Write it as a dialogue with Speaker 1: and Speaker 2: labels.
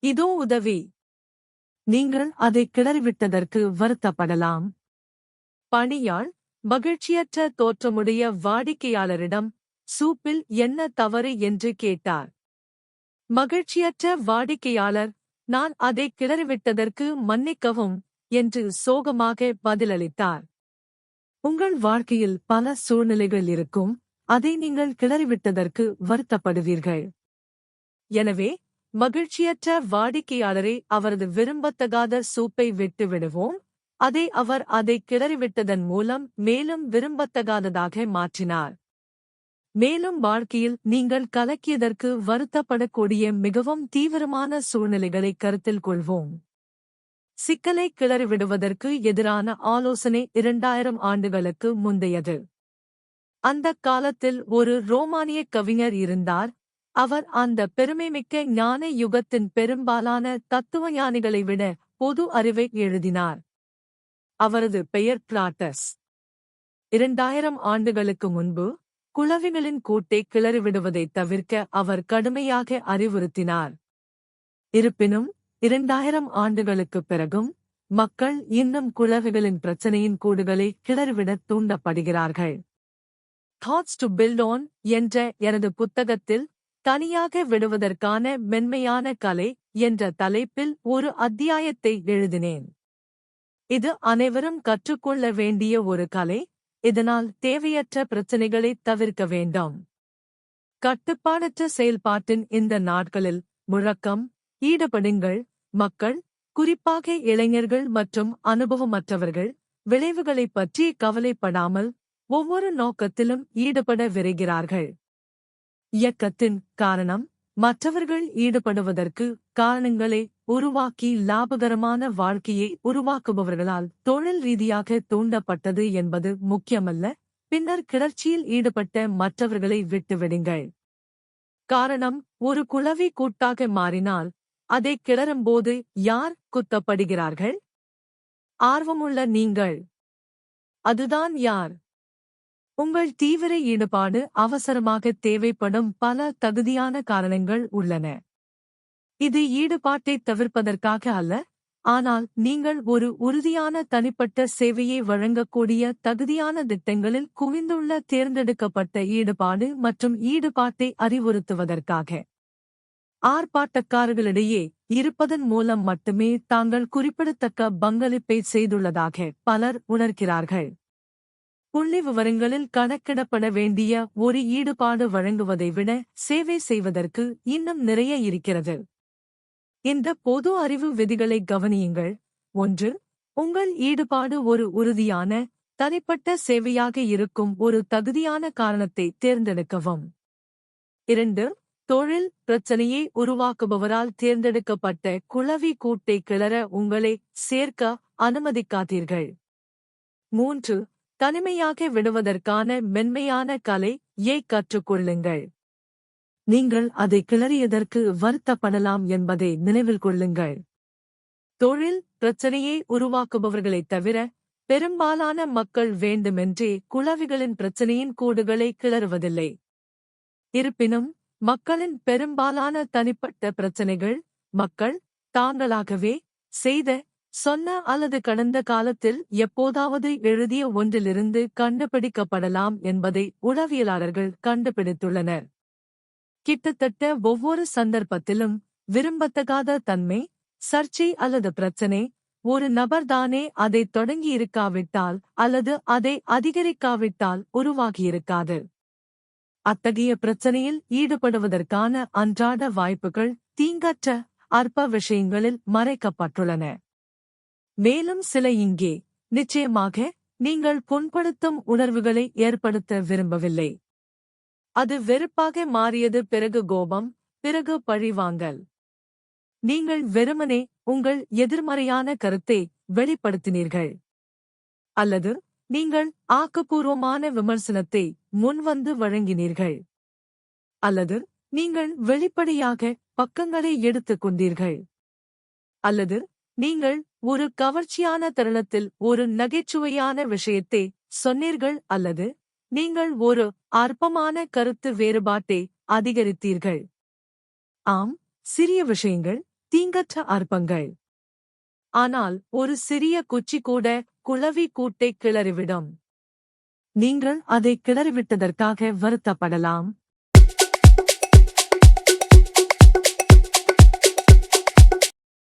Speaker 1: இதோ உதவி. நீங்கள் அதை கிளறிவிட்டதற்கு வருத்தப்படலாம். பணியாள் மகிழ்ச்சியற்ற தோற்றமுடைய வாடிக்கையாளரிடம் சூப்பில் என்ன தவறு என்று கேட்டார். மகிழ்ச்சியற்ற வாடிக்கையாளர், நான் அதை கிளறிவிட்டதற்கு மன்னிக்கவும் என்று சோகமாக பதிலளித்தார். உங்கள் வாழ்க்கையில் பல சூழ்நிலைகள் இருக்கும், அதை நீங்கள் கிளறிவிட்டதற்கு வருத்தப்படுவீர்கள். எனவே மகிழ்ச்சியற்ற வாடிக்கையாளரை அவரது விரும்பத்தகாத சூப்பை விட்டு விடுவோம். அவர் அதை கிளறிவிட்டதன் மூலம் மேலும் விரும்பத்தகாததாக மாற்றினார். மேலும் வாழ்க்கையில் நீங்கள் கலக்கியதற்கு வருத்தப்படக்கூடிய மிகவும் தீவிரமான சூழ்நிலைகளை கருத்தில் கொள்வோம். சிக்கலை கிளறிவிடுவதற்கு எதிரான ஆலோசனை 2000 ஆண்டுகளுக்கு முந்தையது. அந்தக் காலத்தில் ஒரு ரோமானிய கவிஞர் இருந்தார். அவர் அந்த பெருமைமிக்க ஞான யுகத்தின் பெரும்பாலான தத்துவஞானிகளை விட பொது அறிவை எழுதினார். அவரது பெயர் பிளாட்டஸ். 2000 ஆண்டுகளுக்கு முன்பு குளவிகளின் கூட்டை கிளறிவிடுவதைத் தவிர்க்க அவர் கடுமையாக அறிவுறுத்தினார். இருப்பினும் 2000 ஆண்டுகளுக்குப் பிறகும் மக்கள் இன்னும் குளவிகளின் பிரச்சனையின் கூடுகளை கிளறிவிடத் தூண்டப்படுகிறார்கள். தாட்ஸ் டு பில்ட் ஆன் என்ற எனது புத்தகத்தில் தனியாக விடுவதற்கான மென்மையான கலை என்ற தலைப்பில் ஒரு அத்தியாயத்தை எழுதினேன். இது அனைவரும் கற்றுக்கொள்ள வேண்டிய ஒரு கலை, இதனால் தேவையற்ற பிரச்சனைகளை தவிர்க்க வேண்டும். கட்டுப்பாடற்ற செயல்பாட்டின் இந்த நாட்களில் முழக்கம், ஈடுபடுங்கள், மக்கள், குறிப்பாக இளைஞர்கள் மற்றும் அனுபவமற்றவர்கள், விளைவுகளைப் பற்றி கவலைப்படாமல் ஒவ்வொரு நோக்கத்திலும் ஈடுபட விரைகிறார்கள். இயக்கத்தின் காரணம், மற்றவர்கள் ஈடுபடுவதற்கு காரணங்களை உருவாக்கி லாபகரமான வாழ்க்கையை உருவாக்குபவர்களால் தொழில் ரீதியாக தூண்டப்பட்டது என்பது முக்கியமல்ல. பின்னர் கிளர்ச்சியில் ஈடுபட்ட மற்றவர்களை விட்டுவிடுங்கள். காரணம், ஒரு குளவி கூட்டாக மாறினால் அதை கிளறும்போது யார் குத்தப்படுகிறார்கள்? ஆர்வமுள்ள நீங்கள். அதுதான் யார்? உங்கள் தீவிர ஈடுபாடு அவசரமாக தேவைப்படும் பல தகுதியான காரணங்கள் உள்ளன. இது ஈடுபாட்டைத் தவிர்ப்பதற்காக அல்ல, ஆனால் நீங்கள் ஒரு உறுதியான தனிப்பட்ட சேவையை வழங்கக்கூடிய தகுதியான திட்டங்களில் குவிந்துள்ள தேர்ந்தெடுக்கப்பட்ட ஈடுபாடு மற்றும் ஈடுபாட்டை அறிவுறுத்துவதற்காக. ஆர்ப்பாட்டக்காரர்களிடையே இருப்பதன் மூலம் மட்டுமே தாங்கள் குறிப்பிடத்தக்க பங்களிப்பை செய்துள்ளதாக பலர் உணர்கிறார்கள். புள்ளிவிவரங்களில் கணக்கிடப்பட வேண்டிய ஒரு ஈடுபாடு வழங்குவதை விட சேவை செய்வதற்கு இன்னும் நிறைய இருக்கிறது. இந்த பொது அறிவு விதிகளை கவனியுங்கள். 1. உங்கள் ஈடுபாடு ஒரு உறுதியான, தனிப்பட்ட சேவையாக இருக்கும் ஒரு தகுதியான காரணத்தை தேர்ந்தெடுக்கவும். 2. தொழில் பிரச்சனையை உருவாக்குபவரால் தேர்ந்தெடுக்கப்பட்ட குளவி கூட்டை கிளற உங்களை சேர்க்க அனுமதிக்காதீர்கள். 3. தனிமையாக விடுவதற்கான மென்மையான கலையை கற்றுக்கொள்ளுங்கள். நீங்கள் அதை கிளறியதற்கு வருத்தப்படலாம் என்பதை நினைவில் கொள்ளுங்கள். தொழில் பிரச்சனையை உருவாக்குபவர்களைத் தவிர பெரும்பாலான மக்கள் வேண்டுமென்றே குளவிகளின் பிரச்சனையின் கூடுகளை கிளறுவதில்லை. இருப்பினும் மக்களின் பெரும்பாலான தனிப்பட்ட பிரச்சனைகள் மக்கள் தாங்களாகவே செய்த, சொன்ன அல்லது கடந்த காலத்தில் எப்போதாவது எழுதிய ஒன்றிலிருந்து கண்டுபிடிக்கப்படலாம் என்பதை உளவியலாளர்கள் கண்டுபிடித்துள்ளனர். கிட்டத்தட்ட ஒவ்வொரு சந்தர்ப்பத்திலும் விரும்பத்தகாத தன்மை, சர்ச்சை அல்லது பிரச்சனை ஒரு நபர்தானே அதை தொடங்கியிருக்காவிட்டால் அல்லது அதை அதிகரிக்காவிட்டால் உருவாகியிருக்காது. அத்தகைய பிரச்சனையில் ஈடுபடுவதற்கான அன்றாட வாய்ப்புகள் தீங்கற்ற அற்ப விஷயங்களில் மறைக்கப்பட்டுள்ளன. மேலும் சில இங்கே. நிச்சயமாக நீங்கள் புண்படுத்தும் உணர்வுகளை ஏற்படுத்த விரும்பவில்லை. அது வெறுப்பாக மாறியது, பிறகு கோபம், பிறகு பழிவாங்கல். நீங்கள் வெறுமனே உங்கள் எதிர்மறையான கருத்தை வெளிப்படுத்தினீர்கள். அல்லது நீங்கள் ஆக்கப்பூர்வமான விமர்சனத்தை முன்வந்து வழங்கினீர்கள். அல்லது நீங்கள் வெளிப்படையாக பக்கங்களை எடுத்துக் கொண்டீர்கள். அல்லது நீங்கள் ஒரு கவர்ச்சியான தருணத்தில் ஒரு நகைச்சுவையான விஷயத்தை சொன்னீர்கள். அல்லது நீங்கள் ஒரு அற்பமான கருத்து வேறுபாட்டை அதிகரித்தீர்கள். ஆம், சிறிய விஷயங்கள், தீங்கற்ற அற்பங்கள். ஆனால் ஒரு சிறிய குச்சி கூட குளவி கூட்டை கிளறிவிடும். நீங்கள் அதை கிளறிவிட்டதற்காக வருத்தப்படலாம்.